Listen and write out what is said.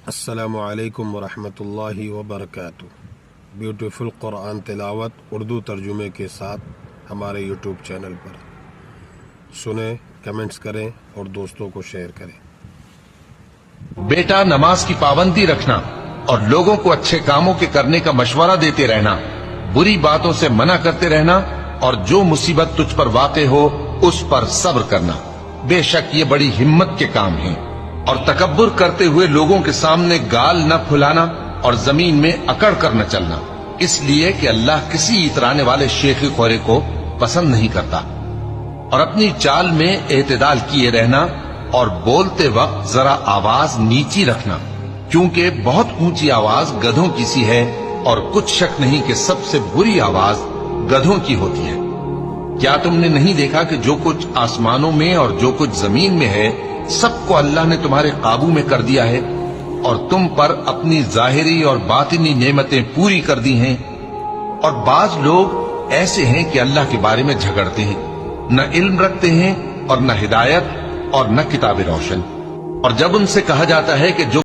السلام علیکم ورحمۃ اللہ وبرکاتہ۔ بیوٹیفل قرآن تلاوت اردو ترجمے کے ساتھ ہمارے یوٹیوب چینل پر سنیں، کمنٹس کریں اور دوستوں کو شیئر کریں۔ بیٹا، نماز کی پابندی رکھنا اور لوگوں کو اچھے کاموں کے کرنے کا مشورہ دیتے رہنا، بری باتوں سے منع کرتے رہنا، اور جو مصیبت تجھ پر واقع ہو اس پر صبر کرنا، بے شک یہ بڑی ہمت کے کام ہیں۔ اور تکبر کرتے ہوئے لوگوں کے سامنے گال نہ پھلانا اور زمین میں اکڑ کر نہ چلنا، اس لیے کہ اللہ کسی اترانے والے شیخ خورے کو پسند نہیں کرتا۔ اور اپنی چال میں اعتدال کیے رہنا اور بولتے وقت ذرا آواز نیچی رکھنا، کیونکہ بہت اونچی آواز گدھوں کی سی ہے، اور کچھ شک نہیں کہ سب سے بری آواز گدھوں کی ہوتی ہے۔ کیا تم نے نہیں دیکھا کہ جو کچھ آسمانوں میں اور جو کچھ زمین میں ہے سب کو اللہ نے تمہارے قابو میں کر دیا ہے، اور تم پر اپنی ظاہری اور باطنی نعمتیں پوری کر دی ہیں؟ اور بعض لوگ ایسے ہیں کہ اللہ کے بارے میں جھگڑتے ہیں، نہ علم رکھتے ہیں اور نہ ہدایت اور نہ کتاب روشن۔ اور جب ان سے کہا جاتا ہے کہ جو